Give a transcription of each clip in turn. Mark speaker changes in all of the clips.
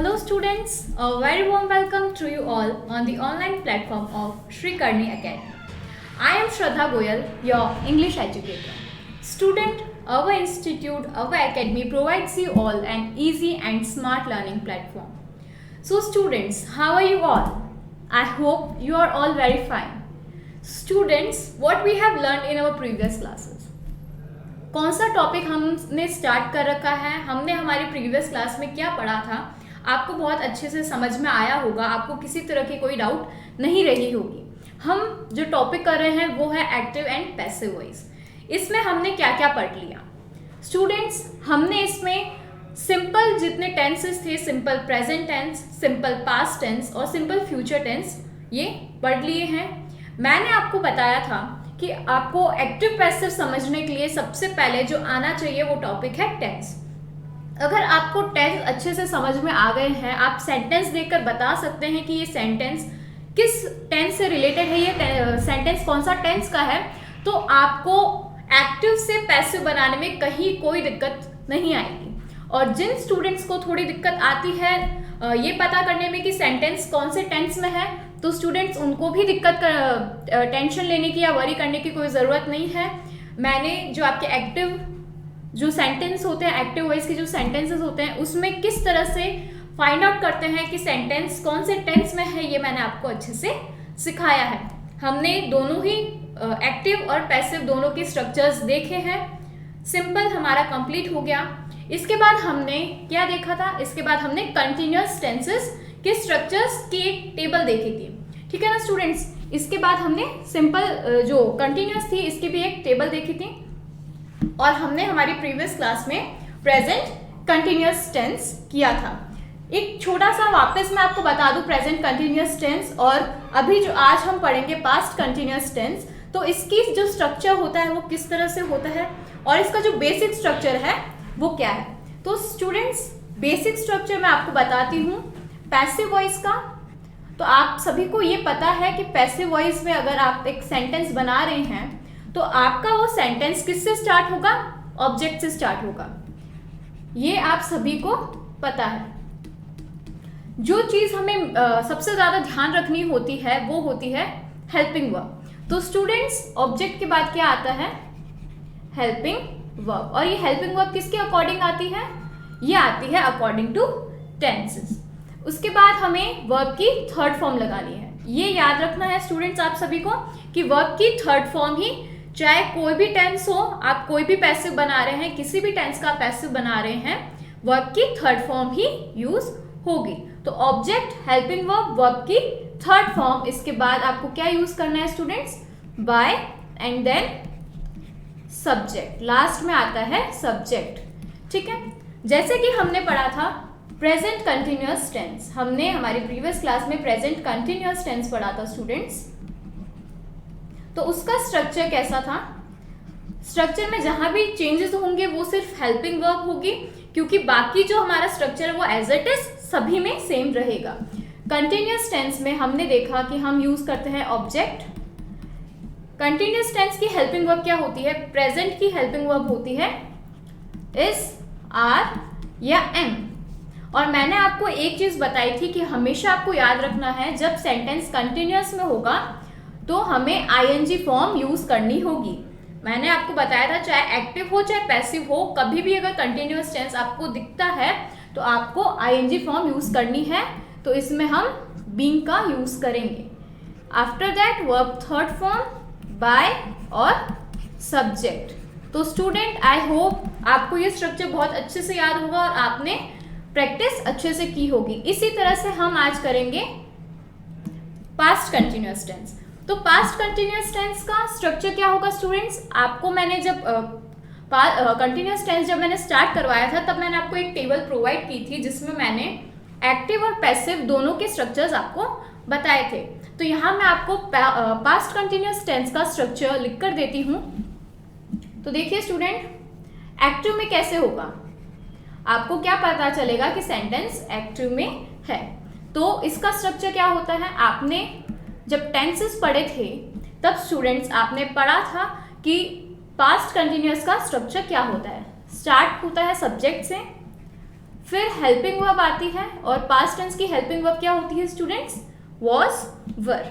Speaker 1: Hello students, a very warm welcome to you all on the online platform of Sri Karni Academy. I am Shraddha Goyal, your English educator. Student, our institute, our academy provides you all an easy and smart learning platform. So students, how are you all? I hope you are all very fine. Students, what we have learned in our previous classes? कौन सा topic हमने start कर रखा है, हमने हमारी previous class में क्या पढ़ा था, आपको बहुत अच्छे से समझ में आया होगा, आपको किसी तरह की कोई डाउट नहीं रही होगी। हम जो टॉपिक कर रहे हैं वो है एक्टिव एंड पैसिव वॉइस। इसमें हमने क्या क्या पढ़ लिया स्टूडेंट्स? हमने इसमें सिंपल जितने टेंसेस थे, simple present tense, simple past tense और सिंपल फ्यूचर टेंस, ये पढ़ लिए हैं। मैंने आपको बताया था कि आपको एक्टिव पैसिव समझने के लिए सबसे पहले जो आना चाहिए वो टॉपिक है टेंस। अगर आपको टेंस अच्छे से समझ में आ गए हैं, आप सेंटेंस देखकर बता सकते हैं कि ये सेंटेंस किस टेंस से रिलेटेड है, ये सेंटेंस कौन सा टेंस का है, तो आपको एक्टिव से पैसिव बनाने में कहीं कोई दिक्कत नहीं आएगी। और जिन स्टूडेंट्स को थोड़ी दिक्कत आती है ये पता करने में कि सेंटेंस कौन से टेंस में है, तो स्टूडेंट्स उनको भी टेंशन लेने की या वरी करने की कोई ज़रूरत नहीं है। मैंने जो आपके एक्टिव जो सेंटेंस होते हैं, एक्टिव वॉइस के जो सेंटेंसेस होते हैं, उसमें किस तरह से फाइंड आउट करते हैं कि सेंटेंस कौन से टेंस में है, ये मैंने आपको अच्छे से सिखाया है। हमने दोनों ही एक्टिव और पैसिव दोनों के स्ट्रक्चर्स देखे हैं। सिंपल हमारा कंप्लीट हो गया। इसके बाद हमने क्या देखा था? इसके बाद हमने कंटिन्यूअस टेंसेस के स्ट्रक्चर्स की एक टेबल देखी थी, ठीक है ना स्टूडेंट्स। इसके बाद हमने सिंपल जो कंटिन्यूअस थी इसकी भी एक टेबल देखी थी, और हमने हमारी प्रीवियस क्लास में प्रेजेंट कंटिन्यूअस टेंस किया था। एक छोटा सा वापस मैं आपको बता दूं प्रेजेंट कंटिन्यूअस टेंस और अभी जो आज हम पढ़ेंगे पास्ट कंटिन्यूअस टेंस, तो इसकी जो स्ट्रक्चर होता है वो किस तरह से होता है और इसका जो बेसिक स्ट्रक्चर है वो क्या है। तो स्टूडेंट्स, बेसिक स्ट्रक्चर मैं आपको बताती हूँ पैसिव वॉइस का। तो आप सभी को ये पता है कि पैसिव वॉइस में अगर आप एक सेंटेंस बना रहे हैं तो आपका वो सेंटेंस किससे स्टार्ट होगा? ऑब्जेक्ट से स्टार्ट होगा। ये आप सभी को पता है। जो चीज़ हमें सबसे ज़्यादा ध्यान रखनी होती है वो होती है हेल्पिंग वर्ब। तो स्टूडेंट्स, ऑब्जेक्ट के बाद क्या आता है? Helping verb. और ये हेल्पिंग वर्ब किसके अकॉर्डिंग आती है? ये आती है अकॉर्डिंग टू टेंसेस। उसके बाद हमें वर्ब की थर्ड फॉर्म लगानी है। ये याद रखना है स्टूडेंट्स आप सभी को कि वर्ब की थर्ड फॉर्म ही, चाहे कोई भी टेंस हो, आप कोई भी पैसिव बना रहे हैं, किसी भी टेंस का पैसिव बना रहे हैं, वर्ब की थर्ड फॉर्म ही यूज होगी। तो ऑब्जेक्ट, हेल्पिंग वर्ब, वर्ब की थर्ड फॉर्म। इसके बाद आपको क्या यूज करना है students? By and then subject. Last में आता है सब्जेक्ट, ठीक है। जैसे कि हमने पढ़ा था प्रेजेंट कंटिन्यूअस टेंस, हमने हमारी प्रीवियस क्लास में प्रेजेंट कंटिन्यूअस टेंस पढ़ा था स्टूडेंट्स। तो उसका स्ट्रक्चर कैसा था? स्ट्रक्चर में जहां भी चेंजेस होंगे वो सिर्फ हेल्पिंग वर्ब होगी, क्योंकि बाकी जो हमारा स्ट्रक्चर है वो एज इट इज सभी में सेम रहेगा। कंटिन्यूअस टेंस में हमने देखा कि हम यूज करते हैं ऑब्जेक्ट। कंटिन्यूअस टेंस की हेल्पिंग वर्ब क्या होती है? प्रेजेंट की हेल्पिंग वर्ब होती है इज, आर या एम। और मैंने आपको एक चीज बताई थी कि हमेशा आपको याद रखना है जब सेंटेंस कंटिन्यूअस में होगा तो हमें आईएनजी फॉर्म यूज करनी होगी। मैंने आपको बताया था चाहे एक्टिव हो चाहे पैसिव हो, कभी भी अगर कंटिन्यूअस टेंस आपको दिखता है तो आपको आईएनजी फॉर्म यूज करनी है। तो इसमें हम बीइंग का यूज करेंगे। After that verb third form, by और सब्जेक्ट। तो स्टूडेंट, आई होप आपको ये स्ट्रक्चर बहुत अच्छे से याद होगा और आपने प्रैक्टिस अच्छे से की होगी। इसी तरह से हम आज करेंगे पास्ट कंटिन्यूअस टेंस। तो पास्ट कंटिन्यूअस टेंस का स्ट्रक्चर क्या होगा स्टूडेंट्स? आपको मैंने जब कंटिन्यूअस टेंस जब मैंने स्टार्ट करवाया था तब मैंने आपको एक टेबल प्रोवाइड की थी जिसमें मैंने एक्टिव और पैसिव दोनों के स्ट्रक्चर्स आपको बताए थे। तो यहाँ मैं आपको पास्ट कंटिन्यूअस टेंस का स्ट्रक्चर लिख कर देती हूँ। तो देखिए स्टूडेंट, एक्टिव में कैसे होगा? आपको क्या पता चलेगा कि सेंटेंस एक्टिव में है। तो इसका स्ट्रक्चर क्या होता है? आपने जब टेंसेस पढ़े थे तब स्टूडेंट्स आपने पढ़ा था कि पास्ट कंटिन्यूअस का स्ट्रक्चर क्या होता है। स्टार्ट होता है सब्जेक्ट से, फिर हेल्पिंग वर्ब आती है, और पास्ट टेंस की हेल्पिंग वर्ब क्या होती है स्टूडेंट्स? Was, were.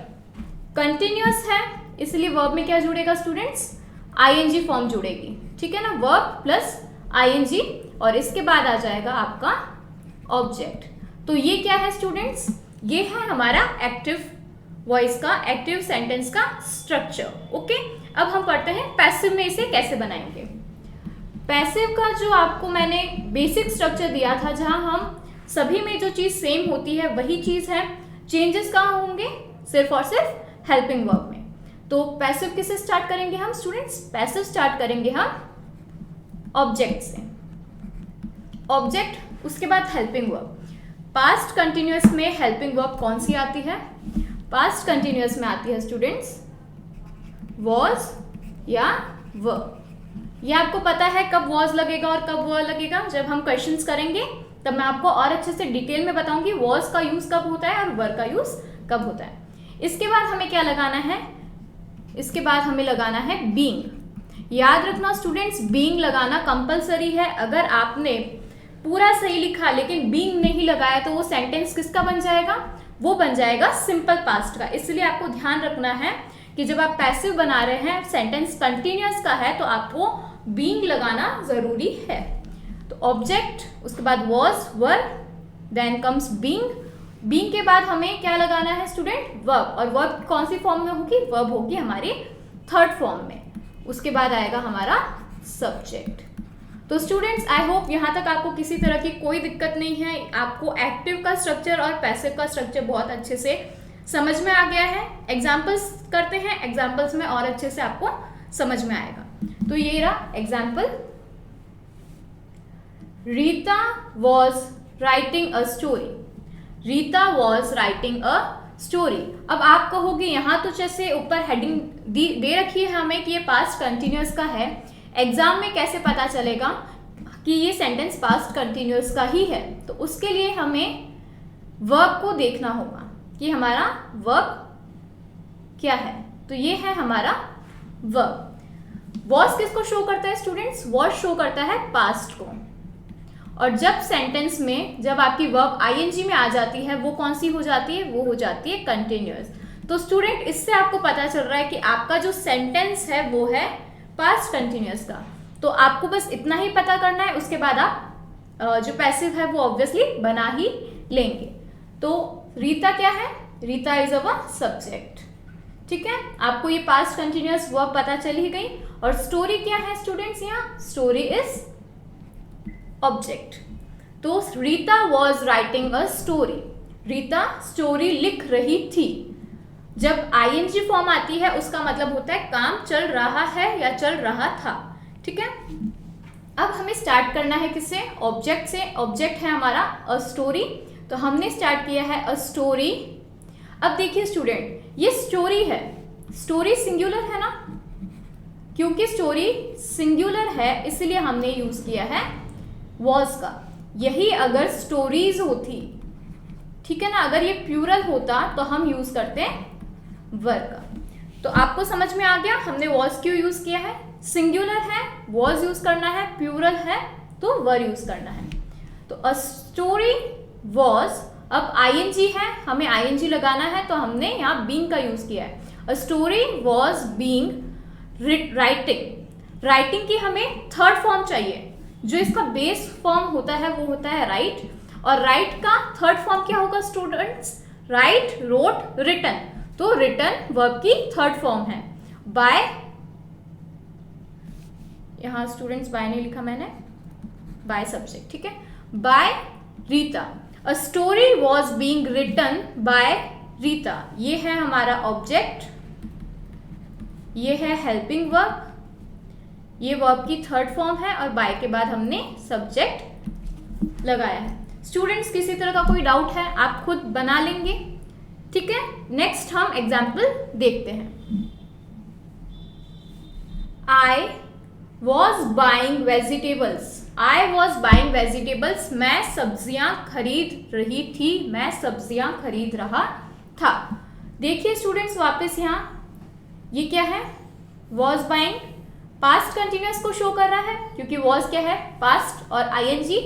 Speaker 1: कंटिन्यूअस है इसलिए वर्ब में क्या जुड़ेगा स्टूडेंट्स? आईएनजी फॉर्म जुड़ेगी, ठीक है ना, वर्ब प्लस आईएनजी, और इसके बाद आ जाएगा आपका ऑब्जेक्ट। तो ये क्या है स्टूडेंट्स? ये है हमारा एक्टिव वॉइस का, एक्टिव सेंटेंस का स्ट्रक्चर। ओके, अब हम पढ़ते हैं पैसिव में इसे कैसे बनाएंगे। पैसिव का जो आपको मैंने बेसिक स्ट्रक्चर दिया था, जहां हम सभी में जो चीज़ सेम होती है वही चीज़ है, चेंजेस कहाँ होंगे? सिर्फ और सिर्फ हेल्पिंग वर्ब में। तो पैसिव किससे स्टार्ट करेंगे हम स्टूडेंट्स? पैसिव स्टार्ट करेंगे हम ऑब्जेक्ट से, ऑब्जेक्ट, उसके बाद हेल्पिंग वर्ब। पास्ट कंटिन्यूअस में हेल्पिंग वर्ब कौन सी आती है? पास्ट कंटिन्यूअस में आती है स्टूडेंट्स वॉज या वर। ये आपको पता है कब वॉज लगेगा और कब वर लगेगा। जब हम क्वेश्चंस करेंगे तब मैं आपको और अच्छे से डिटेल में बताऊंगी वॉज का यूज कब होता है और वर का यूज कब होता है। इसके बाद हमें क्या लगाना है? इसके बाद हमें लगाना है बीइंग। याद रखना स्टूडेंट्स, बीइंग लगाना कंपलसरी है। अगर आपने पूरा सही लिखा लेकिन बीइंग नहीं लगाया तो वो सेंटेंस किसका बन जाएगा? वो बन जाएगा सिंपल पास्ट का। इसलिए आपको ध्यान रखना है कि जब आप पैसिव बना रहे हैं, सेंटेंस कंटिन्यूअस का है, तो आपको बीइंग लगाना जरूरी है। तो ऑब्जेक्ट, उसके बाद was, were, then comes being. Being के बाद हमें क्या लगाना है स्टूडेंट? वर्ब। और वर्ब कौन सी फॉर्म में होगी? वर्ब होगी हमारी थर्ड फॉर्म में। उसके बाद आएगा हमारा सब्जेक्ट। तो स्टूडेंट्स, आई होप यहाँ तक आपको किसी तरह की कोई दिक्कत नहीं है। आपको एक्टिव का स्ट्रक्चर और पैसिव का स्ट्रक्चर बहुत अच्छे से समझ में आ गया है। एग्जाम्पल्स करते हैं, एग्जाम्पल्स में और अच्छे से आपको समझ में आएगा। तो ये रहा example, Rita was writing a story. Rita was writing a story. अब आप कहोगे यहाँ तो जैसे ऊपर हेडिंग दे रखी है हमें कि ये पास्ट कंटिन्यूअस का है, एग्जाम में कैसे पता चलेगा कि ये सेंटेंस पास्ट कंटिन्यूअस का ही है? तो उसके लिए हमें वर्ब को देखना होगा कि हमारा वर्ब क्या है। तो ये है हमारा वर्ब। वॉज किसको शो करता है स्टूडेंट्स? वॉज शो करता है पास्ट को। और जब सेंटेंस में जब आपकी वर्ब आईएनजी में आ जाती है, वो कौन सी हो जाती है? वो हो जाती है कंटिन्यूअस। तो स्टूडेंट, इससे आपको पता चल रहा है कि आपका जो सेंटेंस है वो है पास्ट कंटिन्यूअस का। तो आपको बस इतना ही पता करना है, उसके बाद आप जो पैसिव है वो ऑब्वियसली बना ही लेंगे। तो रीता क्या है? रीता इज अवर सब्जेक्ट, ठीक है। आपको ये पास्ट कंटिन्यूअस वर्ब पता चल ही गई। और स्टोरी क्या है स्टूडेंट्स? यहाँ स्टोरी इज ऑब्जेक्ट। तो Rita was writing a story. Rita story लिख रही थी। जब आईएनजी फॉर्म आती है उसका मतलब होता है काम चल रहा है या चल रहा था, ठीक है। अब हमें स्टार्ट करना है किससे? ऑब्जेक्ट से। ऑब्जेक्ट है हमारा अ स्टोरी, तो हमने स्टार्ट किया है अ स्टोरी। अब देखिए स्टूडेंट, ये स्टोरी है, स्टोरी सिंगुलर है ना, क्योंकि स्टोरी सिंगुलर है इसलिए हमने यूज किया है वॉज का। यही अगर स्टोरीज होती, ठीक है ना, अगर ये प्लूरल होता तो हम यूज करते वर का। तो आपको समझ में आ गया हमने वॉज क्यों यूज किया है? सिंगुलर है वॉज यूज करना है, प्लूरल है तो वर यूज करना है। तो अ स्टोरी वॉज, अब आईएनजी है, हमें आईएनजी लगाना है तो हमने यहाँ बीइंग का यूज किया है। अ story was being writing. Writing की हमें थर्ड फॉर्म चाहिए। जो इसका बेस फॉर्म होता है वो होता है राइट, और राइट का थर्ड फॉर्म क्या होगा स्टूडेंट्स? Right, wrote, written. तो रिटन वर्ब की थर्ड फॉर्म है। बाय, यहां स्टूडेंट्स बाय नहीं लिखा मैंने, बाय सब्जेक्ट, ठीक है। By Rita. A story was being written by Rita. ये है हमारा ऑब्जेक्ट, ये है हेल्पिंग वर्ब, ये वर्ब की थर्ड फॉर्म है, और बाय के बाद हमने सब्जेक्ट लगाया है। स्टूडेंट्स, किसी तरह का कोई डाउट है आप खुद बना लेंगे, ठीक है। नेक्स्ट हम एग्जाम्पल देखते हैं। I was buying vegetables. I was buying vegetables. मैं सब्जियां खरीद रही थी, मैं सब्जियां खरीद रहा था। देखिए स्टूडेंट्स, वापस यहाँ ये क्या है? Was buying. पास्ट कंटिन्यूअस को शो कर रहा है क्योंकि वॉज क्या है? पास्ट, और आईएनजी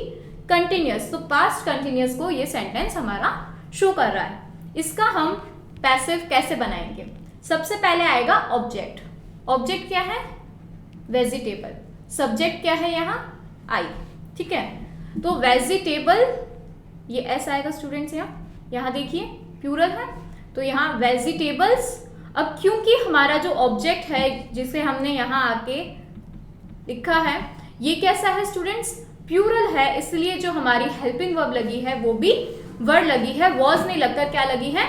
Speaker 1: कंटिन्यूअस, तो पास्ट कंटिन्यूअस को ये सेंटेंस हमारा शो कर रहा है। इसका हम पैसिव कैसे बनाएंगे? सबसे पहले आएगा ऑब्जेक्ट। ऑब्जेक्ट क्या है? वेजिटेबल। सब्जेक्ट क्या है यहाँ? आई। ठीक है, तो वेजिटेबल, ये ऐसा आएगा स्टूडेंट्स। यहाँ देखिए प्लूरल है, तो यहाँ वेजिटेबल्स। अब क्योंकि हमारा जो ऑब्जेक्ट है जिसे हमने यहाँ आके लिखा है, ये कैसा है स्टूडेंट्स? प्लूरल है, इसलिए जो हमारी हेल्पिंग वर्ब लगी है वो भी वर्ड लगी है, वॉज नहीं लगकर क्या लगी है?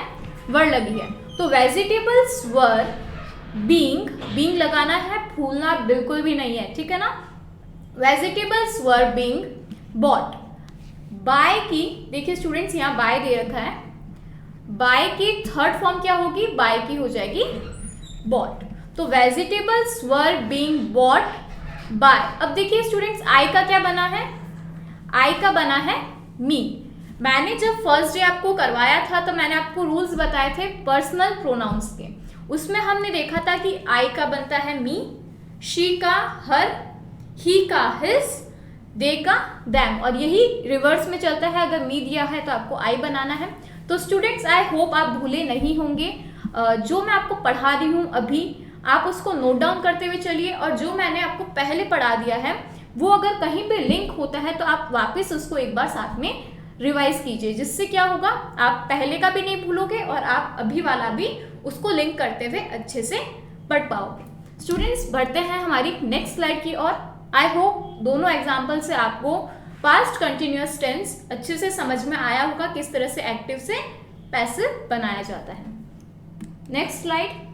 Speaker 1: वर्ड लगी है। तो वेजिटेबल्स वर बीइंग, बीइंग लगाना है, भूलना बिल्कुल भी नहीं है, ठीक है ना। Vegetables were being bought by की, देखिए स्टूडेंट्स यहाँ बाय दे रखा है, बाय की थर्ड फॉर्म क्या होगी? बाय की हो जाएगी बॉट। तो vegetables were being bought by. अब देखिए स्टूडेंट्स आई का क्या बना है? आई का बना है मी। मैंने जब फर्स्ट डे आपको करवाया था तो मैंने आपको रूल्स बताए थे पर्सनल प्रोनाउंस के, उसमें हमने देखा था कि आई का बनता है मी, शी का हर, ही का हिज, दे का दैम, और यही रिवर्स में चलता है। अगर मी दिया है तो आपको आई बनाना है। तो स्टूडेंट्स आई होप आप भूले नहीं होंगे। जो मैं आपको पढ़ा रही हूँ अभी, आप उसको नोट डाउन करते हुए चलिए, और जो मैंने आपको पहले पढ़ा दिया है वो अगर कहीं पे लिंक होता है तो आप वापस उसको एक बार साथ में रिवाइज कीजिए, जिससे क्या होगा, आप पहले का भी नहीं भूलोगे और आप अभी वाला भी उसको लिंक करते हुए अच्छे से पढ़ पाओगे। स्टूडेंट्स बढ़ते हैं हमारी नेक्स्ट स्लाइड की ओर। आई होप दोनों एग्जाम्पल से आपको पास्ट कंटिन्यूअस टेंस अच्छे से समझ में आया होगा, किस तरह से एक्टिव से पैसिव बनाया जाता है। नेक्स्ट स्लाइड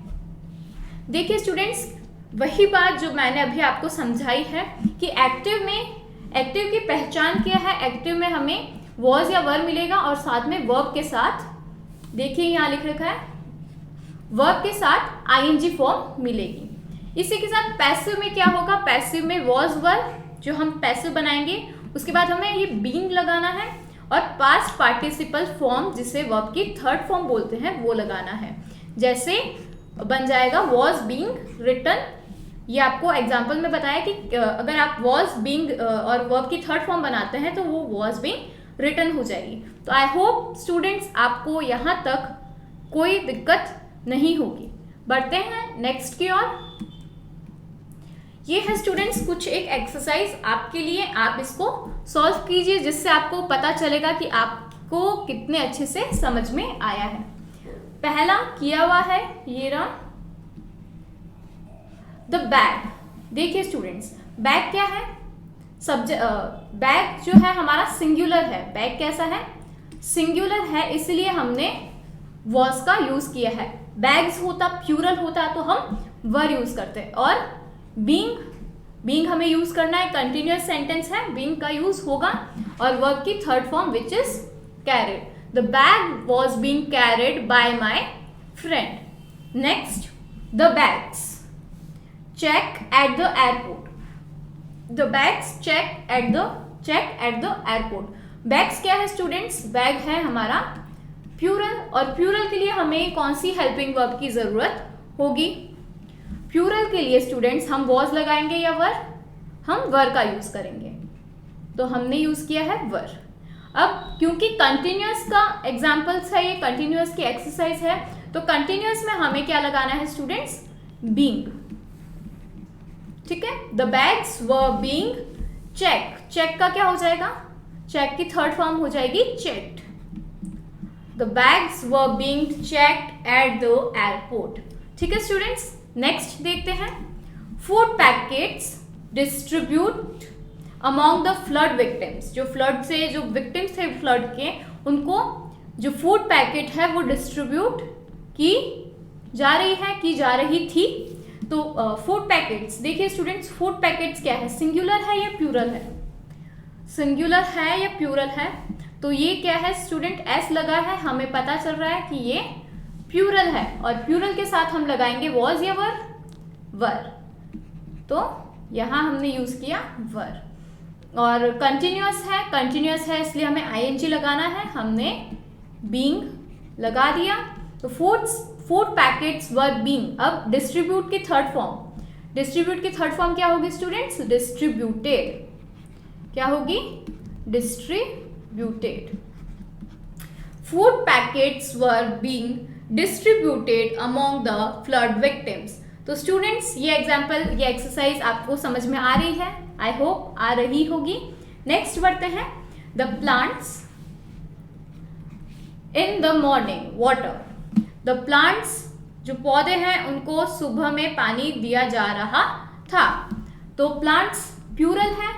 Speaker 1: देखिए स्टूडेंट्स, वही बात जो मैंने अभी आपको समझाई है कि एक्टिव में, एक्टिव की पहचान क्या है? एक्टिव में हमें वॉज या वर मिलेगा और साथ में वर्ब के साथ, देखिए यहाँ लिख रखा है, वर्ब के साथ आईएनजी फॉर्म मिलेगी। इसी के साथ पैसिव में क्या होगा? पैसिव में वॉज वर जो हम पैसिव बनाएंगे, उसके बाद हमें ये बीइंग लगाना है और पास्ट पार्टिसिपल फॉर्म जिसे वर्ब की थर्ड फॉर्म बोलते हैं वो लगाना है। जैसे बन जाएगा वॉज बीइंग रिटन। ये आपको एग्जाम्पल में बताया कि अगर आप वॉज बीइंग और वर्ब की थर्ड फॉर्म बनाते हैं तो वो वॉज बीइंग रिटन हो जाएगी। तो आई होप स्टूडेंट्स आपको यहाँ तक कोई दिक्कत नहीं होगी। बढ़ते हैं नेक्स्ट की ओर। ये है स्टूडेंट्स कुछ एक एक्सरसाइज आपके लिए, आप इसको सॉल्व कीजिए जिससे आपको पता चलेगा कि आपको कितने अच्छे से समझ में आया है। पहला किया हुआ है ये रहा, द बैग। देखिए स्टूडेंट्स, बैग क्या है? बैग जो है हमारा सिंगुलर है। बैग कैसा है? सिंगुलर है, इसलिए हमने वॉज का यूज किया है। बैग्स होता प्लूरल होता तो हम वर यूज करते। और बीइंग, बीइंग हमें यूज करना है, कंटिन्यूअस सेंटेंस है, बीइंग का यूज होगा। और वर्ब की third form which is carried. The bag was being carried by my friend. Next, the bags check at the airport. The bags check at the airport. Bags क्या है students? Bag है हमारा plural, और plural के लिए हमें कौन सी helping verb की जरूरत होगी? प्लूरल के लिए स्टूडेंट्स हम वॉज लगाएंगे या वर? हम वर का यूज करेंगे, तो हमने यूज किया है वर। अब क्योंकि कंटिन्यूअस का एग्जाम्पल्स है, ये कंटिन्यूअस की एक्सरसाइज है, तो कंटिन्यूअस में हमें क्या लगाना है स्टूडेंट्स? बीइंग। ठीक है, the bags were being check. Check का क्या हो जाएगा? चेक की थर्ड फॉर्म हो जाएगी checked. The bags were being checked at the airport. ठीक है स्टूडेंट्स, नेक्स्ट देखते हैं। Food packets distribute among the flood victims. जो फ्लड से जो विक्टिम्स थे फ्लड के, उनको जो फूड पैकेट है वो डिस्ट्रीब्यूट की जा रही है, की जा रही थी। तो फूड पैकेट्स, देखिए स्टूडेंट्स, फूड पैकेट्स क्या है? सिंगुलर है या प्लूरल है? सिंगुलर है या प्लूरल है? तो ये क्या है स्टूडेंट? एस लगा है, हमें पता चल रहा है कि ये प्लूरल है। और प्लूरल के साथ हम लगाएंगे वॉज या वर? वर। तो यहाँ हमने यूज किया वर। और कंटिन्यूअस है इसलिए हमें आईएनजी लगाना है, हमने बीइंग लगा दिया। तो फूड पैकेट्स वर बीइंग। अब डिस्ट्रीब्यूट की थर्ड फॉर्म, डिस्ट्रीब्यूट की थर्ड फॉर्म क्या होगी स्टूडेंट्स? डिस्ट्रीब्यूटेड। क्या होगी? distributed. Food packets were being distributed among the flood victims. तो स्टूडेंट्स ये एग्जाम्पल, ये एक्सरसाइज आपको समझ में आ रही है, आई होप आ रही होगी. नेक्स्ट बढ़ते हैं. The plants in the morning water. The plants जो पौधे हैं उनको सुबह में पानी दिया जा रहा था. तो प्लांट्स प्लूरल है,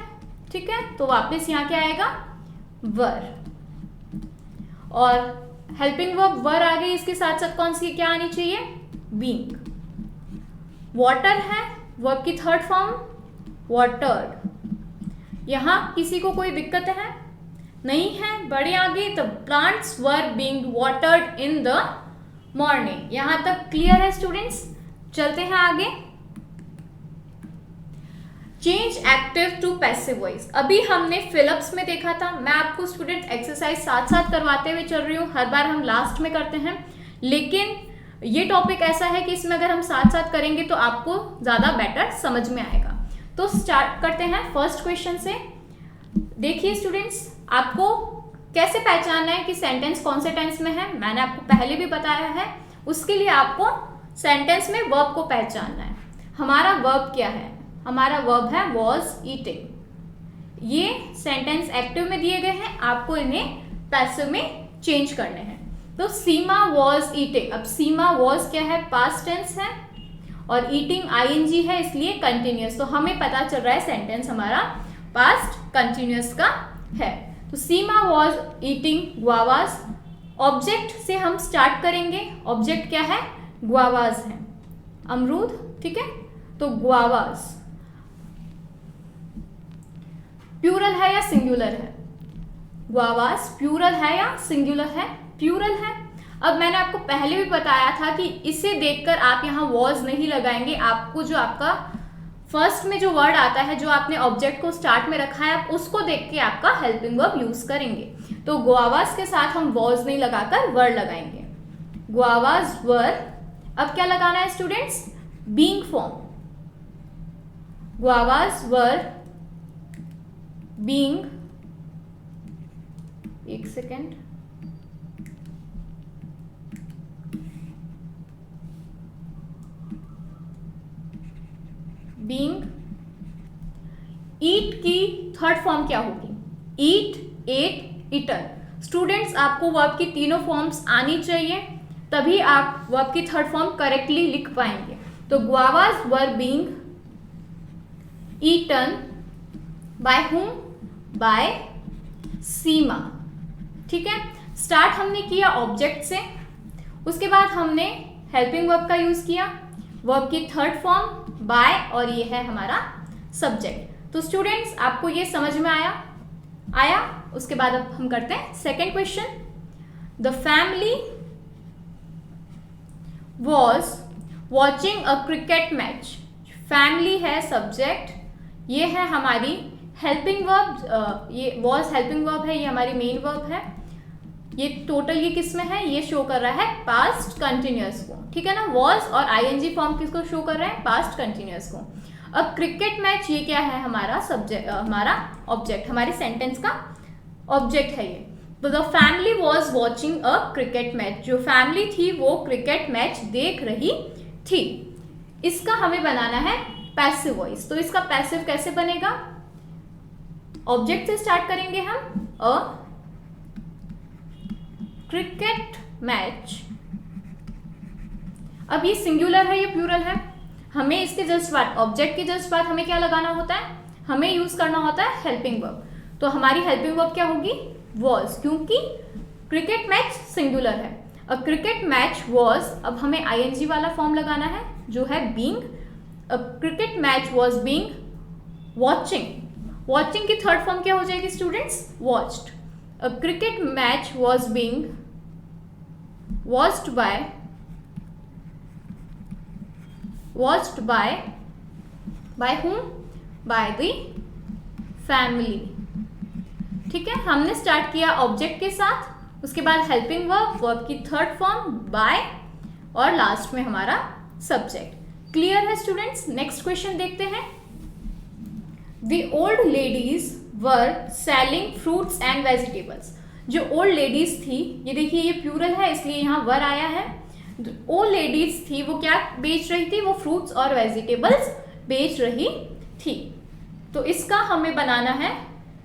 Speaker 1: ठीक है, तो वापस यहाँ क्या आएगा, वर. और हेल्पिंग वर्ब वर आ गई, इसके साथ साथ कौन सी क्या आनी चाहिए, बीइंग. वाटर है, वर्ब की थर्ड फॉर्म वाटर्ड. यहां किसी को कोई दिक्कत है, नहीं है, बढ़े आगे. तो plants were being watered in the morning. यहां तक क्लियर है स्टूडेंट्स. चलते हैं आगे. Change active to passive voice. अभी हमने फिलिप्स में देखा था. मैं आपको स्टूडेंट्स एक्सरसाइज साथ साथ करवाते हुए चल रही हूँ. हर बार हम लास्ट में करते हैं, लेकिन ये टॉपिक ऐसा है कि इसमें अगर हम साथ साथ करेंगे तो आपको ज़्यादा बेटर समझ में आएगा. तो स्टार्ट करते हैं फर्स्ट क्वेश्चन से. देखिए स्टूडेंट्स, आपको कैसे पहचानना है कि सेंटेंस कौन से टेंस में है, मैंने आपको पहले भी बताया है. उसके लिए आपको सेंटेंस में वर्ब को पहचानना है. हमारा वर्ब क्या है, हमारा वर्ब है वॉज ईटिंग. ये सेंटेंस एक्टिव में दिए गए हैं, आपको इन्हें पैसिव में चेंज करने हैं. तो सीमा वॉज ईटिंग. अब सीमा वॉज क्या है, पास्ट टेंस है, और ईटिंग आईएनजी है, इसलिए कंटिन्यूअस. तो हमें पता चल रहा है सेंटेंस हमारा पास्ट कंटिन्यूअस का है. तो सीमा वॉज ईटिंग गुआवाज. ऑब्जेक्ट से हम स्टार्ट करेंगे. ऑब्जेक्ट क्या है, गुआवाज है, अमरूद, ठीक है. तो गुआवाज प्लूरल है या सिंगुलर है, गुआवाज प्लूरल है या सिंगुलर है, प्लूरल है. अब मैंने आपको पहले भी बताया था कि इसे देखकर आप यहाँ वॉज नहीं लगाएंगे. आपको जो आपका फर्स्ट में जो वर्ड आता है, जो आपने ऑब्जेक्ट को स्टार्ट में रखा है, आप उसको देख के आपका हेल्पिंग वर्ब यूज करेंगे. तो गुआवाज के साथ हम वॉज नहीं लगाकर वर लगाएंगे. गुआवाज वर. अब क्या लगाना है students, being form. Guavas were being, एक सेकेंड, बीइंग. ईट की थर्ड फॉर्म क्या होगी, ईट, एट, ईटन. स्टूडेंट्स, आपको वर्ब की तीनों फॉर्म्स आनी चाहिए, तभी आप वर्ब की थर्ड फॉर्म करेक्टली लिख पाएंगे. तो guavas were being eaten by whom, by Seema. ठीक है. स्टार्ट हमने किया ऑब्जेक्ट से, उसके बाद हमने हेल्पिंग वर्ब का यूज किया, वर्ब की थर्ड फॉर्म बाय, और ये है हमारा सब्जेक्ट. तो स्टूडेंट्स, आपको ये समझ में आया. उसके बाद अब हम करते हैं second question. The family was watching a cricket match. Family है सब्जेक्ट, ये है हमारी हेल्पिंग वर्ब. ये वॉज हेल्पिंग वर्ब है, ये हमारी मेन वर्ब है. ये टोटल ये किस में है, ये शो कर रहा है पास्ट कंटिन्यूअस को, ठीक है ना. वॉज और आईएनजी फॉर्म किसको शो कर रहे हैं, पास्ट कंटिन्यूअस को. अब क्रिकेट मैच ये क्या है, हमारा सब्जेक्ट, हमारा ऑब्जेक्ट, हमारे सेंटेंस का ऑब्जेक्ट है ये. तो the family was watching a cricket match. जो फैमिली थी वो क्रिकेट मैच देख रही थी. इसका हमें बनाना है पैसिव वॉइस. तो इसका पैसिव कैसे बनेगा, ऑब्जेक्ट से स्टार्ट करेंगे हम, अ क्रिकेट मैच. अब ये सिंगुलर है, ये प्लूरल है. हमें इसके जस्ट बाद, ऑब्जेक्ट के जस्ट बाद हमें क्या लगाना होता है, हमें यूज करना होता है हेल्पिंग वर्ब. तो हमारी हेल्पिंग वर्ब क्या होगी, वॉज, क्योंकि क्रिकेट मैच सिंगुलर है. अ क्रिकेट मैच वॉज. अब हमें आईएनजी वाला फॉर्म लगाना है जो है being. A cricket match was being watching. Watching की थर्ड फॉर्म क्या हो जाएगी students, watched. A cricket match was being watched bye, watched by whom, by the family. ठीक है. हमने स्टार्ट किया ऑब्जेक्ट के साथ, उसके बाद हेल्पिंग वर्ब, वर्ब की थर्ड फॉर्म बाय, और लास्ट में हमारा सब्जेक्ट. क्लियर है स्टूडेंट्स. नेक्स्ट क्वेश्चन देखते हैं. The old ladies were selling fruits and vegetables. जो ओल्ड लेडीज थी, ये देखिए ये प्लूरल है इसलिए यहाँ वर आया है। ओल्ड लेडीज थी वो क्या बेच रही थी, वो फ्रूट्स और वेजिटेबल्स बेच रही थी। तो इसका हमें बनाना है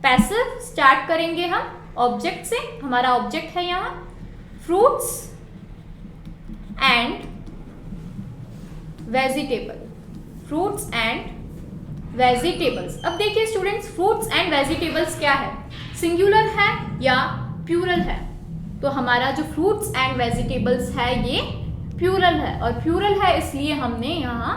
Speaker 1: पैसिव। स्टार्ट करेंगे हम ऑब्जेक्ट से। हमारा ऑब्जेक्ट है यहाँ fruits and vegetable, fruits and vegetables. अब देखिए स्टूडेंट्स, फ्रूट्स एंड वेजिटेबल्स क्या है, सिंगुलर है या प्लूरल है? तो हमारा जो फ्रूट्स एंड वेजिटेबल्स है ये प्लूरल है, और प्लूरल है इसलिए हमने यहाँ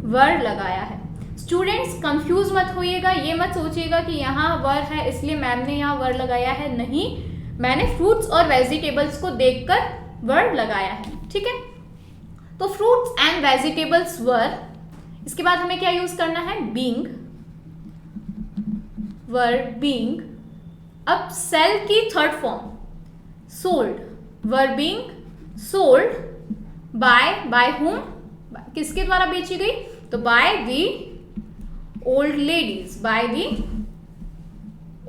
Speaker 1: वर लगाया है। स्टूडेंट्स कंफ्यूज मत होइएगा, ये मत सोचिएगा कि यहाँ वर है इसलिए मैम ने यहाँ वर लगाया है, नहीं, मैंने फ्रूट्स और वेजिटेबल्स को देखकर वर लगाया है, ठीक है। तो फ्रूट्स एंड वेजिटेबल्स वर, इसके बाद हमें क्या यूज करना है, बीइंग, वर बीइंग। अब सेल की third form sold, were being sold by whom, किसके द्वारा बेची गई, तो by the old ladies, by the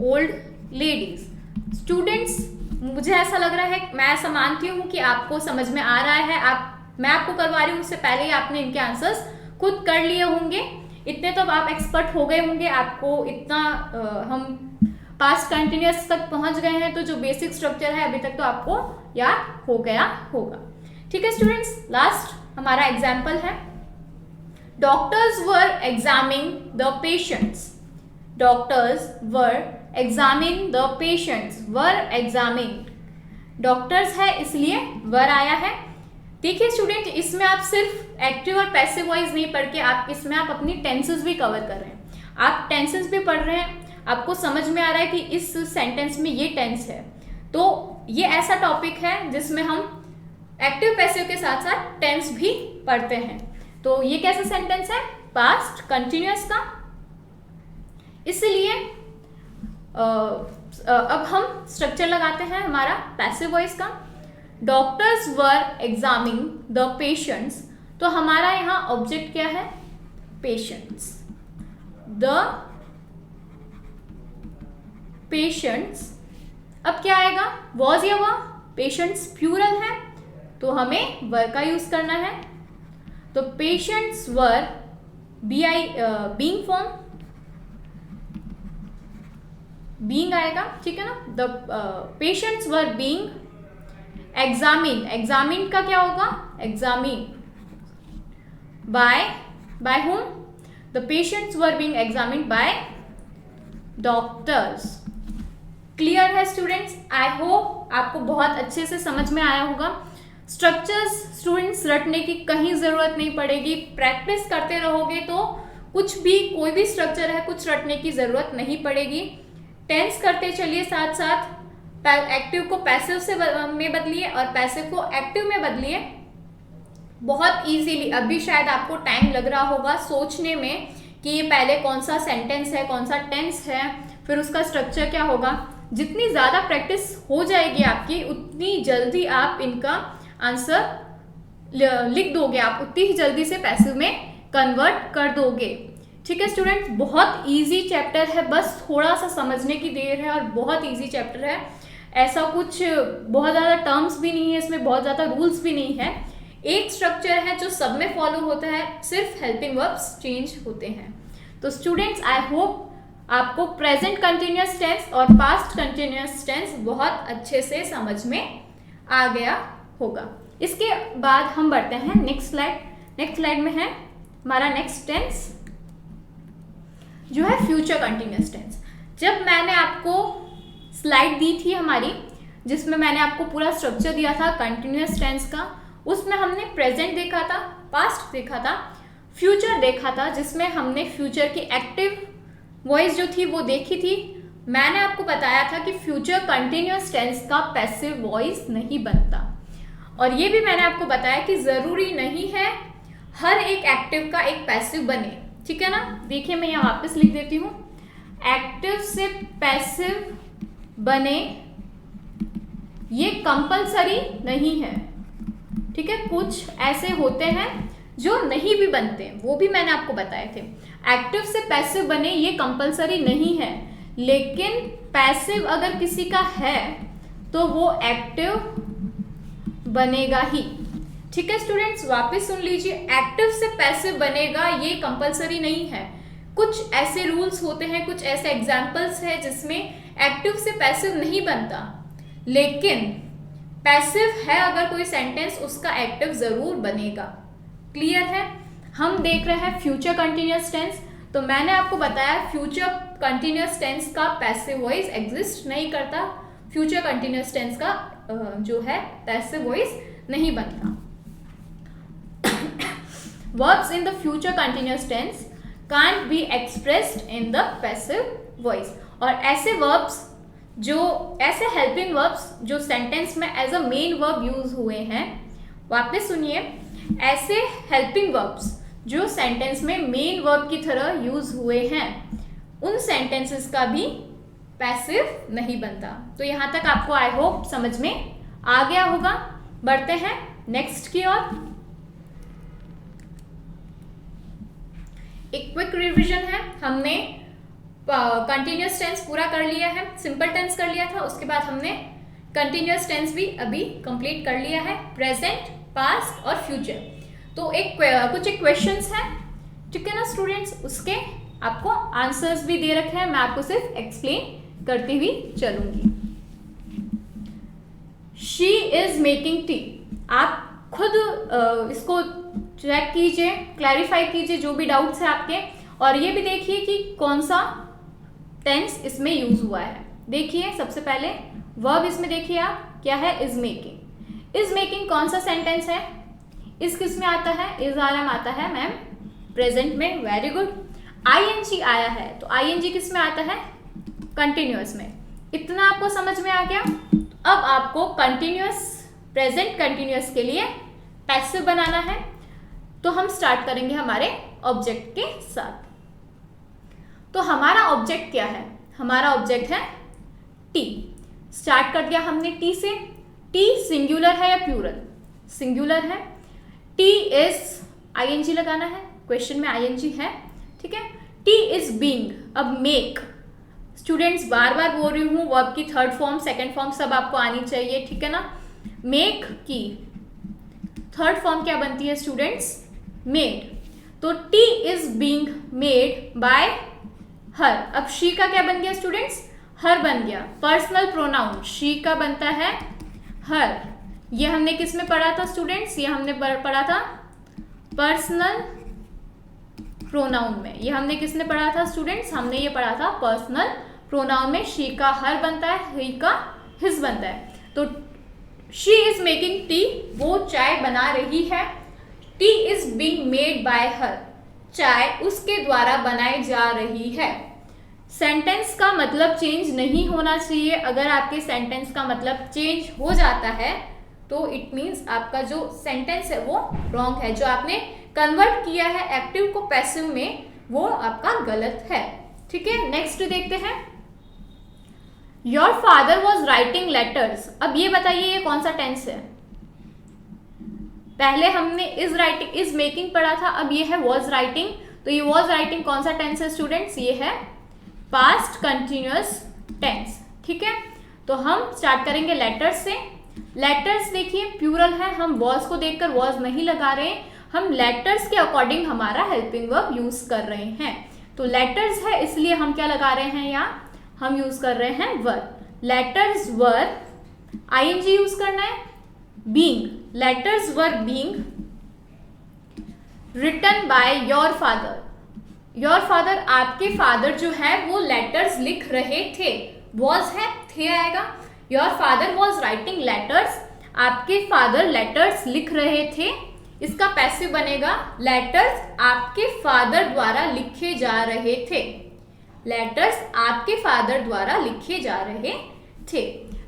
Speaker 1: old ladies. Students मुझे ऐसा लग रहा है, मैं ऐसा मानती हूँ कि आपको समझ में आ रहा है। मैं आपको करवा रही हूँ, उससे पहले ही आपने इनके आंसर्स खुद कर लिए होंगे। इतने तो अब आप एक्सपर्ट हो गए होंगे, आपको इतना हम पास्ट कंटिन्यूअस तक पहुंच गए हैं, तो जो बेसिक स्ट्रक्चर है अभी तक तो आपको याद हो गया होगा, ठीक है स्टूडेंट्स। लास्ट हमारा एग्जाम्पल है, doctors were examining the patients, doctors were examining the patients, were examining, doctors है इसलिए वर आया है। देखिए स्टूडेंट, इसमें आप सिर्फ एक्टिव और पैसिव वॉइस नहीं पढ़ के आप इसमें आप अपनी टेंसेस भी कवर कर रहे हैं, आप टेंसेस भी पढ़ रहे हैं, आपको समझ में आ रहा है कि इस सेंटेंस में ये टेंस है। तो ये ऐसा टॉपिक है जिसमें हम एक्टिव पैसिव के साथ साथ टेंस भी पढ़ते हैं। तो ये कैसा सेंटेंस है, पास्ट कंटिन्यूअस का। इसलिए अब हम स्ट्रक्चर लगाते हैं हमारा पैसिव वॉइस का। Doctors were examining the patients, तो हमारा यहाँ ऑब्जेक्ट क्या है, पेशेंट्स, द पेशेंट्स। अब क्या आएगा, वॉज या वर, पेशेंट्स प्लूरल है तो हमें वर का यूज करना है। तो patients were being form, being आएगा, ठीक है ना। The patients were being examine, examine का क्या होगा, examine by whom, the patients were being examined by doctors. Clear है स्टूडेंट्स? आई होप आपको बहुत अच्छे से समझ में आया होगा। स्ट्रक्चर्स स्टूडेंट्स रटने की कहीं ज़रूरत नहीं पड़ेगी, प्रैक्टिस करते रहोगे तो कुछ भी, कोई भी स्ट्रक्चर है कुछ रटने की ज़रूरत नहीं पड़ेगी। टेंस करते चलिए साथ साथ, एक्टिव को पैसिव से में बदलिए और पैसिव को एक्टिव में बदलिए बहुत इजीली। अभी शायद आपको टाइम लग रहा होगा सोचने में कि ये पहले कौन सा सेंटेंस है, कौन सा टेंस है, फिर उसका स्ट्रक्चर क्या होगा। जितनी ज़्यादा प्रैक्टिस हो जाएगी आपकी, उतनी जल्दी आप इनका आंसर लिख दोगे, आप उतनी ही जल्दी से पैसिव में कन्वर्ट कर दोगे, ठीक है स्टूडेंट्स। बहुत इजी चैप्टर है, बस थोड़ा सा समझने की देर है और बहुत इजी चैप्टर है। ऐसा कुछ बहुत ज़्यादा टर्म्स भी नहीं है इसमें, बहुत ज़्यादा रूल्स भी नहीं है। एक स्ट्रक्चर है जो सब में फॉलो होता है, सिर्फ हेल्पिंग वर्ब्स चेंज होते हैं। तो स्टूडेंट्स आई होप आपको प्रेजेंट कंटिन्यूअस टेंस और पास्ट कंटिन्यूअस टेंस बहुत अच्छे से समझ में आ गया होगा। इसके बाद हम बढ़ते हैं नेक्स्ट स्लाइड। नेक्स्ट स्लाइड में है हमारा नेक्स्ट टेंस जो है फ्यूचर कंटिन्यूअस टेंस। जब मैंने आपको स्लाइड दी थी हमारी, जिसमें मैंने आपको पूरा स्ट्रक्चर दिया था कंटिन्यूअस टेंस का, उसमें हमने प्रेजेंट देखा था, पास्ट देखा था, फ्यूचर देखा था, जिसमें हमने फ्यूचर की एक्टिव वॉइस जो थी वो देखी थी। मैंने आपको बताया था कि फ्यूचर कंटिन्यूअस टेंस का पैसिव वॉइस नहीं बनता, और ये भी मैंने आपको बताया कि ज़रूरी नहीं है हर एक एक्टिव का एक पैसिव बने, ठीक है ना। देखिए मैं यहाँ वापस लिख देती हूँ, एक्टिव से पैसिव बने ये कंपलसरी नहीं है, ठीक है। कुछ ऐसे होते हैं जो नहीं भी बनते, वो भी मैंने आपको बताए थे। एक्टिव से पैसिव बने ये कंपलसरी नहीं है, लेकिन पैसिव अगर किसी का है तो वो एक्टिव बनेगा ही। ठीक है स्टूडेंट्स, वापस सुन लीजिए, एक्टिव से पैसिव बनेगा ये कंपलसरी नहीं है। कुछ ऐसे रूल्स होते हैं, कुछ ऐसे एग्जाम्पल्स हैं जिसमें एक्टिव से पैसिव नहीं बनता, लेकिन पैसिव है अगर कोई सेंटेंस उसका एक्टिव जरूर बनेगा। क्लियर है? हम देख रहे हैं फ्यूचर कंटिन्यूअस टेंस। तो मैंने आपको बताया फ्यूचर कंटिन्यूअस टेंस का पैसिव वॉइस एग्जिस्ट नहीं करता, फ्यूचर कंटिन्यूअस टेंस का जो है पैसिव वॉइस नहीं बनता। Verbs in the future continuous tense can't be expressed in the passive voice। और ऐसे verbs जो ऐसे helping verbs जो sentence में as a main verb use हुए हैं, वापस सुनिए, ऐसे helping verbs जो sentence में main verb की तरह यूज हुए हैं, उन sentences का भी passive नहीं बनता। तो यहाँ तक आपको आई होप समझ में आ गया होगा। बढ़ते हैं नेक्स्ट की ओर। एक क्विक रिवीजन है, हमने कंटिन्यूअस टेंस पूरा कर लिया है, सिंपल टेंस कर लिया था, उसके बाद हमने कंटिन्यूअस टेंस भी अभी कंप्लीट कर लिया है, प्रेजेंट, पास्ट और फ्यूचर। तो कुछ एक क्वेश्चंस हैं, ठीक है ना स्टूडेंट्स, उसके आपको आंसर्स भी दे रखे हैं, मैं आपको सिर्फ एक्सप्लेन करती हुई चलूंगी। She is making tea. आप खुद इसको चेक कीजिए, क्लैरिफाई कीजिए जो भी डाउट्स है आपके, और ये भी देखिए कि कौन सा टेंस इसमें यूज हुआ है। देखिए सबसे पहले वर्ब इसमें देखिए आप क्या है, इज मेकिंग। इज मेकिंग कौन सा सेंटेंस है, इस किस में आता है, इज आराम आता है मैम प्रेजेंट में, वेरी गुड। आईएनजी आया है, तो आईएनजी किस में आता है, कंटिन्यूअस में। इतना आपको समझ में आ गया। अब आपको कंटिन्यूअस, प्रेजेंट कंटिन्यूअस के लिए पैसिव बनाना है, तो हम स्टार्ट करेंगे हमारे ऑब्जेक्ट के साथ। तो हमारा ऑब्जेक्ट क्या है, हमारा ऑब्जेक्ट है टी। स्टार्ट कर दिया हमने टी से। टी सिंगुलर है या प्लूरल, सिंगुलर है। टी इज, आईएनजी लगाना है, क्वेश्चन में आईएनजी है, ठीक है। टी इज बीइंग, अब मेक, स्टूडेंट्स बार बार बोल रही हूँ, वर्ब की थर्ड फॉर्म सेकंड फॉर्म सब आपको आनी चाहिए, ठीक है ना। मेक की थर्ड फॉर्म क्या बनती है स्टूडेंट्स, मेड। तो T is being made by हर। अब शी का क्या बन गया स्टूडेंट्स, हर बन गया। पर्सनल प्रोनाउन शी का बनता है हर। ये हमने किस में पढ़ा था स्टूडेंट्स, ये हमने पढ़ा था पर्सनल प्रोनाउन में। ये हमने किसने पढ़ा था स्टूडेंट्स, हमने ये पढ़ा था पर्सनल प्रोनाउन में। शी का हर बनता है, ही का हिज बनता है। तो शी इज मेकिंग टी, वो चाय बना रही है। T is being made by हर, चाय उसके द्वारा बनाई जा रही है। सेंटेंस का मतलब चेंज नहीं होना चाहिए। अगर आपके सेंटेंस का मतलब चेंज हो जाता है तो इट मीन्स आपका जो सेंटेंस है वो रॉन्ग है। जो आपने कन्वर्ट किया है एक्टिव को पैसिव में, वो आपका गलत है, ठीक है। नेक्स्ट देखते हैं, your father was writing letters. अब ये बताइए ये कौन सा टेंस है, पहले हमने इज राइटिंग, इज मेकिंग पढ़ा था, अब ये है वॉज राइटिंग। तो ये वॉज राइटिंग कौन सा टेंस है स्टूडेंट्स, ये है पास्ट कंटिन्यूअस टेंस, ठीक है। तो हम स्टार्ट करेंगे लेटर्स से। लेटर्स देखिए प्लूरल है, हम वॉज को देखकर वॉज नहीं लगा रहे हैं, हम लेटर्स के अकॉर्डिंग हमारा हेल्पिंग वर्ब यूज कर रहे हैं। तो लेटर्स है इसलिए हम क्या लगा रहे हैं, यहाँ हम यूज कर रहे हैं verb. Letters were, ING use करना है। Being, letters were being written by your father. Your father, आपके फादर जो है वो लेटर्स लिख रहे थे, वॉज है, थे आएगा। Your father was writing letters, आपके फादर लेटर्स लिख रहे थे। इसका पैसिव बनेगा लेटर्स आपके फादर द्वारा लिखे जा रहे थे। लेटर्स आपके फादर द्वारा लिखे जा रहे थे।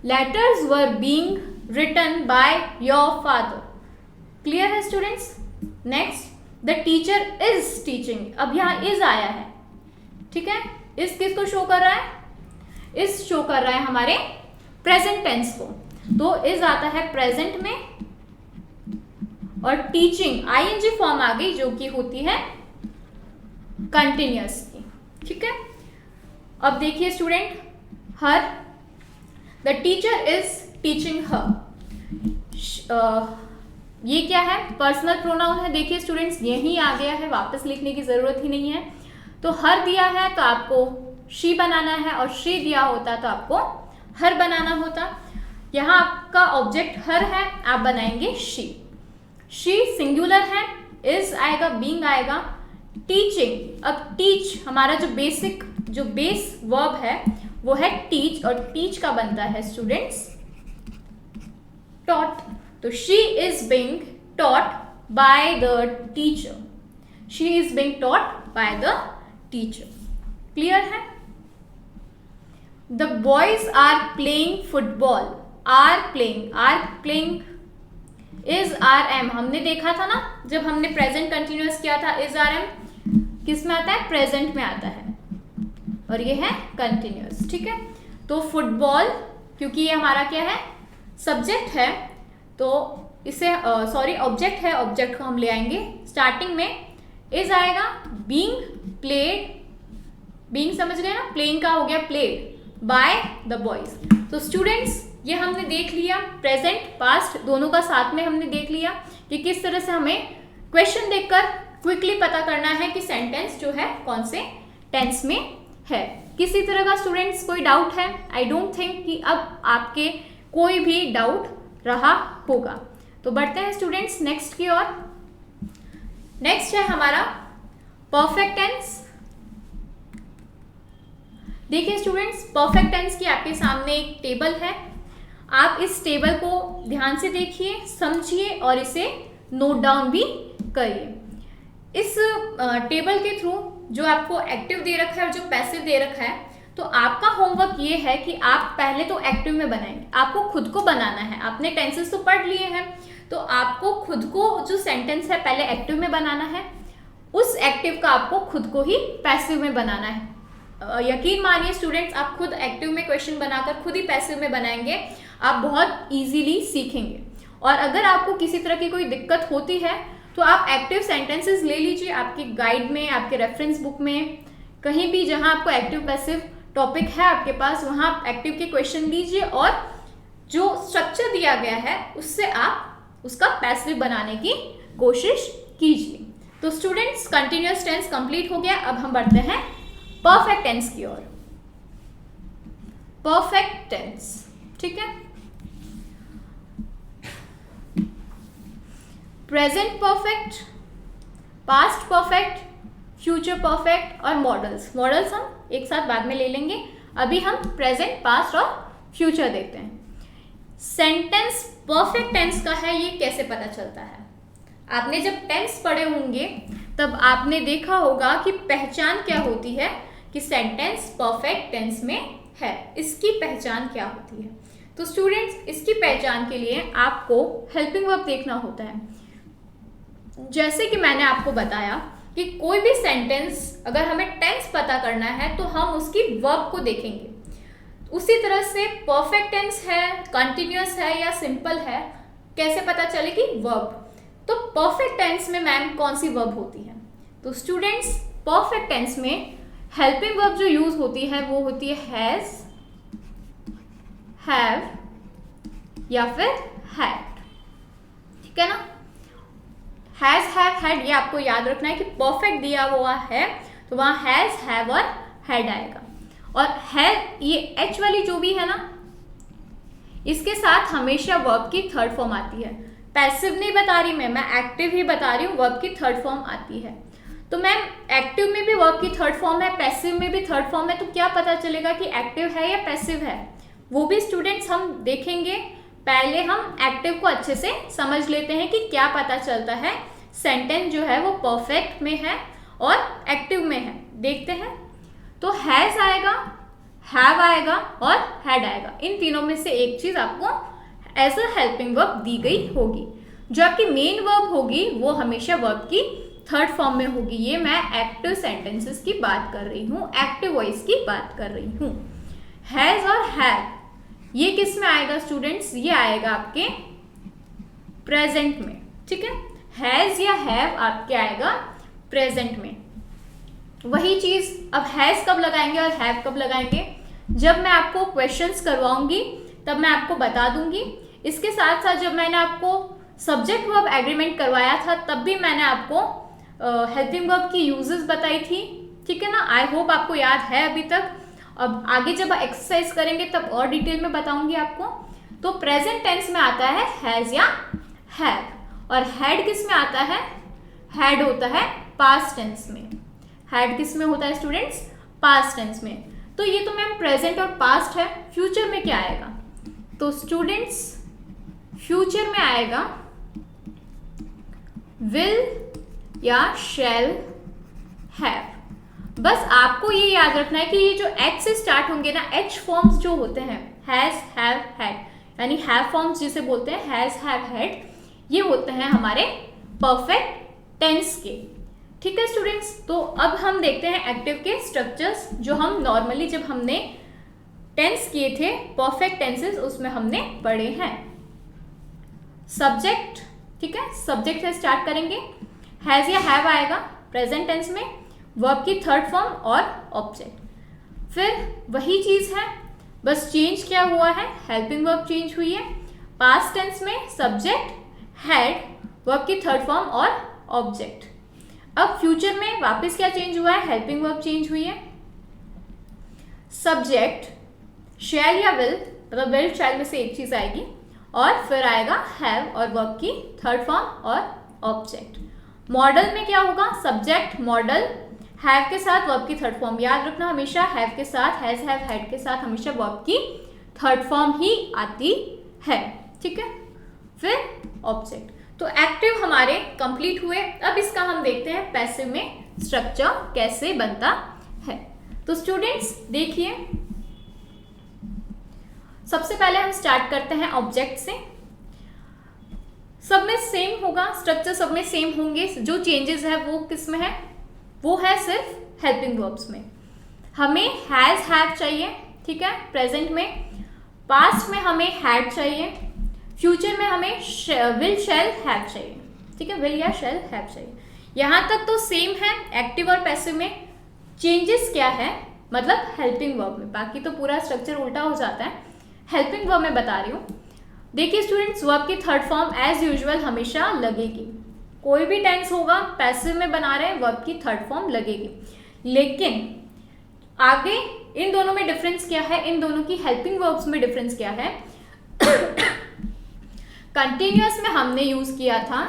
Speaker 1: Letters were being written by your father. Clear है students. Next, the teacher is teaching. अब यहाँ इज आया है, ठीक है। इस किसको शो कर रहा है, इस शो कर रहा है हमारे प्रेजेंट टेंस को। तो इज आता है प्रेजेंट में, और टीचिंग आईएनजी फॉर्म आ गई जो कि होती है कंटिन्यूअस की, ठीक है। अब देखिए student, her, the teacher is teaching her, ये क्या है, पर्सनल प्रोनाउन है। देखिए स्टूडेंट्स, यही आ गया है, वापस लिखने की ज़रूरत ही नहीं है। तो हर दिया है तो आपको शी बनाना है, और शी दिया होता तो आपको हर बनाना होता। यहाँ आपका ऑब्जेक्ट हर है, आप बनाएंगे शी। शी सिंगुलर है, इज आएगा, बीइंग आएगा। टीचिंग, अब टीच हमारा जो बेस वर्ब है वो है टीच, और टीच का बनता है स्टूडेंट्स टॉट। तो she is being taught by the teacher, she is being taught by the teacher. Clear है? The boys are playing football, are playing is are am, हमने देखा था ना जब हमने प्रेजेंट कंटिन्यूअस किया था, इज आर एम किस में आता है, प्रेजेंट में आता है, और ये है कंटिन्यूअस। ठीक है, तो फुटबॉल, क्योंकि ये हमारा क्या है, सब्जेक्ट है, तो इसे ऑब्जेक्ट है, ऑब्जेक्ट को हम ले आएंगे स्टार्टिंग में, इज आएगा, बीइंग प्लेड, बीइंग समझ गए ना, प्लेइंग का हो गया प्लेड बाय द बॉयज। तो स्टूडेंट्स, ये हमने देख लिया, प्रेजेंट पास्ट दोनों का साथ में हमने देख लिया कि किस तरह से हमें क्वेश्चन देखकर क्विकली पता करना है कि सेंटेंस जो है कौन से टेंस में है। किसी तरह का स्टूडेंट्स कोई डाउट है? आई डोंट थिंक कि अब आपके कोई भी डाउट रहा होगा। तो बढ़ते हैं स्टूडेंट्स नेक्स्ट की ओर। नेक्स्ट है हमारा परफेक्ट टेंस। देखिए स्टूडेंट्स, परफेक्ट टेंस की आपके सामने एक टेबल है, आप इस टेबल को ध्यान से देखिए, समझिए और इसे नोट डाउन भी करिए। इस टेबल के थ्रू जो आपको एक्टिव दे रखा है और जो पैसिव दे रखा है, तो आपका होमवर्क ये है कि आप पहले तो एक्टिव में बनाएंगे, आपको खुद को बनाना है। आपने टेंसेस तो पढ़ लिए हैं, तो आपको खुद को जो सेंटेंस है पहले एक्टिव में बनाना है, उस एक्टिव का आपको खुद को ही पैसिव में बनाना है। यकीन मानिए स्टूडेंट्स, आप खुद एक्टिव में क्वेश्चन बनाकर खुद ही पैसिव में बनाएंगे, आप बहुत इजीली सीखेंगे। और अगर आपको किसी तरह की कोई दिक्कत होती है तो आप एक्टिव सेंटेंसेस ले लीजिए, आपकी गाइड में, आपके रेफरेंस बुक में, कहीं भी जहां आपको एक्टिव पैसिव टॉपिक है आपके पास, वहां आप एक्टिव के क्वेश्चन लीजिए और जो स्ट्रक्चर दिया गया है उससे आप उसका पैसिव बनाने की कोशिश कीजिए। तो स्टूडेंट्स, कंटिन्यूअस टेंस कंप्लीट हो गया। अब हम बढ़ते हैं परफेक्ट टेंस की ओर। परफेक्ट टेंस, ठीक है, present perfect, past perfect, future perfect और मॉडल्स। मॉडल्स हम एक साथ बाद में ले लेंगे, अभी हम प्रेजेंट, पास्ट और फ्यूचर देखते हैं। सेंटेंस परफेक्ट टेंस का है, ये कैसे पता चलता है? आपने जब टेंस पढ़े होंगे तब आपने देखा होगा कि पहचान क्या होती है कि सेंटेंस परफेक्ट टेंस में है, इसकी पहचान क्या होती है। तो स्टूडेंट्स, इसकी पहचान के लिए आपको हेल्पिंग वर्ब देखना होता है। जैसे कि मैंने आपको बताया कि कोई भी सेंटेंस अगर हमें टेंस पता करना है तो हम उसकी वर्ब को देखेंगे। उसी तरह से परफेक्ट टेंस है, कंटिन्यूअस है या सिंपल है, कैसे पता चलेगी? वर्ब। तो परफेक्ट टेंस में मैम कौन सी वर्ब होती है? तो स्टूडेंट्स, परफेक्ट टेंस में हेल्पिंग वर्ब जो यूज होती है वो होती है हैज, हैव या फिर हैड। ठीक है ना? हैज, हैव, हैड, ये आपको याद रखना है कि परफेक्ट दिया हुआ है तो वहां हैज, हैव और हैड आएगा। और है, ये एच वाली जो भी है ना, इसके साथ हमेशा वर्ब की थर्ड फॉर्म आती है। पैसिव नहीं बता रही मैं एक्टिव ही बता रही हूँ, वर्ब की थर्ड फॉर्म आती है। तो मैम एक्टिव में भी वर्ब की थर्ड फॉर्म है, पैसिव में भी थर्ड फॉर्म है, तो क्या पता चलेगा कि एक्टिव है या पैसिव है? वो भी स्टूडेंट्स हम देखेंगे। पहले हम एक्टिव को अच्छे से समझ लेते हैं कि क्या पता चलता है सेंटेंस जो है वो परफेक्ट में है और एक्टिव में है। देखते हैं। तो हैज आएगा, हैव आएगा और हैड आएगा। इन तीनों में से एक चीज आपको एज अ हेल्पिंग वर्ब दी गई होगी। जो आपकी मेन वर्ब होगी वो हमेशा वर्ब की थर्ड फॉर्म में होगी। ये मैं एक्टिव सेंटेंसेस की बात कर रही हूँ, एक्टिव वॉइस की बात कर रही हूँ। हैज और हैड ये किस में आएगा स्टूडेंट्स? ये आएगा आपके प्रेजेंट में। ठीक है, हैज या हैव आपके आएगा प्रेजेंट में। वही चीज़ अब हैज़ कब लगाएंगे और हैव कब लगाएंगे, जब मैं आपको क्वेश्चंस करवाऊंगी तब मैं आपको बता दूंगी। इसके साथ साथ जब मैंने आपको सब्जेक्ट वर्ब एग्रीमेंट करवाया था तब भी मैंने आपको हेल्पिंग वर्ब की यूजेस बताई थी, ठीक है ना। आई होप आपको याद है अभी तक। अब आगे जब एक्सरसाइज करेंगे तब और डिटेल में बताऊंगी आपको। तो प्रेजेंट टेंस में आता है हैज़ या हैव, और हैड किस में आता है, हैड होता है पास्ट टेंस में। हैड किस में होता है स्टूडेंट्स, पास्ट टेंस में। तो ये तो मैम प्रेजेंट और पास्ट है। फ्यूचर में क्या आएगा, तो स्टूडेंट्स फ्यूचर में आएगा विल या शैल हैव। बस आपको ये याद रखना है कि ये जो एच से स्टार्ट होंगे ना, एच फॉर्म्स जो होते हैं, हैज हैव हैड, यानी हैव फॉर्म्स जिसे बोलते हैं, हैज हैव हैड, ये होते हैं हमारे परफेक्ट टेंस के, ठीक है स्टूडेंट्स। तो अब हम देखते हैं एक्टिव के स्ट्रक्चर्स जो हम नॉर्मली जब हमने टेंस किए थे परफेक्ट टेंसेस उसमें हमने पढ़े हैं। सब्जेक्ट, ठीक है, सब्जेक्ट से स्टार्ट करेंगे। हैज या हैव आएगा प्रेजेंट टेंस में, वर्ब की थर्ड फॉर्म और ऑब्जेक्ट। फिर वही चीज है, बस चेंज क्या हुआ है, हेल्पिंग वर्ब चेंज हुई है। पास्ट टेंस में सब्जेक्ट हैड, वर्ब की थर्ड फॉर्म और ऑब्जेक्ट। अब फ्यूचर में वापस क्या चेंज हुआ है, हेल्पिंग वर्ब चेंज हुई है। सब्जेक्ट शैल या विल, मतलब विल शैल में से एक चीज आएगी, और फिर आएगा हैव और वर्ब की थर्ड फॉर्म और ऑब्जेक्ट। मॉडल में क्या होगा, सब्जेक्ट मॉडल, हैव के साथ वर्ब की थर्ड फॉर्म। याद रखना हमेशा हैव के साथ, हैज हैव हैड के साथ हमेशा वर्ब की थर्ड फॉर्म ही आती है, ठीक है। फिर ऑब्जेक्ट। तो एक्टिव हमारे कंप्लीट हुए। अब इसका हम देखते हैं पैसिव में स्ट्रक्चर कैसे बनता है। तो स्टूडेंट्स देखिए, सबसे पहले हम स्टार्ट करते हैं ऑब्जेक्ट से। सब में सेम होगा स्ट्रक्चर, सब में सेम होंगे। जो चेंजेस है वो किस में है, वो है सिर्फ हेल्पिंग वर्ब्स में। हमें हैज हैव चाहिए, ठीक है, प्रेजेंट में। पास्ट में हमें हैड चाहिए। फ्यूचर में हमें विल शैल हैव चाहिए, ठीक है, विल या शैल हैव चाहिए। यहाँ तक तो सेम है एक्टिव और पैसिव में। चेंजेस क्या है, मतलब हेल्पिंग वर्ब में, बाकी तो पूरा स्ट्रक्चर उल्टा हो जाता है। हेल्पिंग वर्ब में बता रही हूँ। देखिए स्टूडेंट्स, वर्ब की थर्ड फॉर्म एज यूजुअल हमेशा लगेगी। कोई भी टेंस होगा पैसिव में बना रहे हैं, वर्ब की थर्ड फॉर्म लगेगी। लेकिन आगे इन दोनों में डिफरेंस क्या है, इन दोनों की हेल्पिंग वर्ब्स में डिफरेंस क्या है। कंटिन्यूअस में हमने यूज किया था,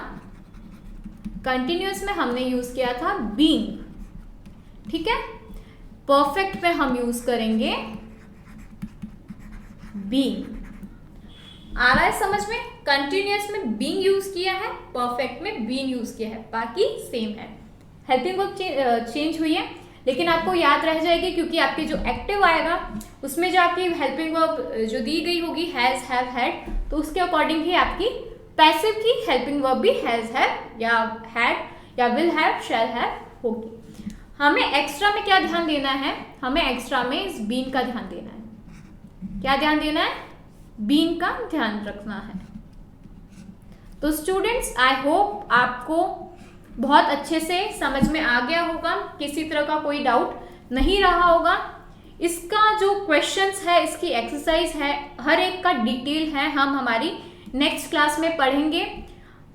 Speaker 1: कंटिन्यूअस में हमने यूज किया था बीइंग, ठीक है। परफेक्ट में हम यूज करेंगे बीइंग। आ रहा है समझ में, कंटिन्यूअस में बीइंग यूज किया है, परफेक्ट में बीइंग यूज किया है, बाकी सेम है। हेल्पिंग वर्ब चेंज हुई है, लेकिन आपको याद रह जाएगी क्योंकि आपकी जो एक्टिव आएगा उसमें जो आपकी हेल्पिंग वर्ब जो दी गई होगी हैज हैव हैड, तो उसके अकॉर्डिंग ही आपकी पैसिव की हेल्पिंग वर्ब भी हैज हैव या हैड या विल हैव शैल हैव होगी। हमें एक्स्ट्रा में क्या ध्यान देना है, हमें एक्स्ट्रा में इस बीइंग का ध्यान देना है। क्या ध्यान देना है, बीइंग का ध्यान रखना है। तो स्टूडेंट्स आई होप आपको बहुत अच्छे से समझ में आ गया होगा, किसी तरह का कोई डाउट नहीं रहा होगा। इसका जो क्वेश्चंस है, इसकी एक्सरसाइज है, हर एक का डिटेल है, हम हमारी नेक्स्ट क्लास में पढ़ेंगे।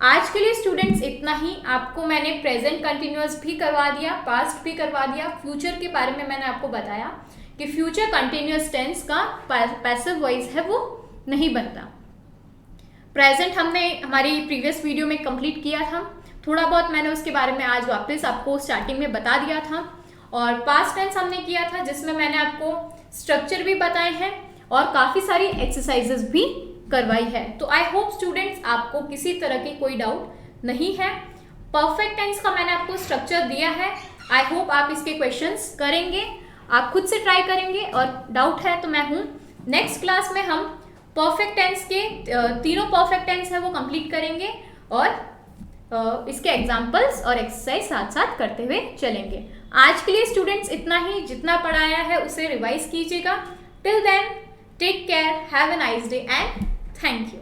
Speaker 1: आज के लिए स्टूडेंट्स इतना ही। आपको मैंने प्रेजेंट कंटिन्यूअस भी करवा दिया, पास्ट भी करवा दिया। फ्यूचर के बारे में मैंने आपको बताया कि फ्यूचर कंटिन्यूअस टेंस का पैसिव वॉइस है वो नहीं बनता। प्रेजेंट हमने हमारी प्रीवियस वीडियो में कंप्लीट किया था, थोड़ा बहुत मैंने उसके बारे में आज वापस आपको स्टार्टिंग में बता दिया था। और पास्ट टेंस हमने किया था जिसमें मैंने आपको स्ट्रक्चर भी बताए हैं और काफ़ी सारी एक्सरसाइजेस भी करवाई है। तो आई होप स्टूडेंट्स आपको किसी तरह की कोई डाउट नहीं है। परफेक्ट टेंस का मैंने आपको स्ट्रक्चर दिया है। आई होप आप इसके क्वेश्चंस करेंगे, आप खुद से ट्राई करेंगे, और डाउट है तो मैं हूँ। नेक्स्ट क्लास में हम परफेक्ट टेंस के तीनों परफेक्ट टेंस है वो कंप्लीट करेंगे और इसके एग्जाम्पल्स और एक्सरसाइज साथ साथ करते हुए चलेंगे। आज के लिए स्टूडेंट्स इतना ही, जितना पढ़ाया है उसे रिवाइज कीजिएगा। Till then take care, have a nice day and thank you.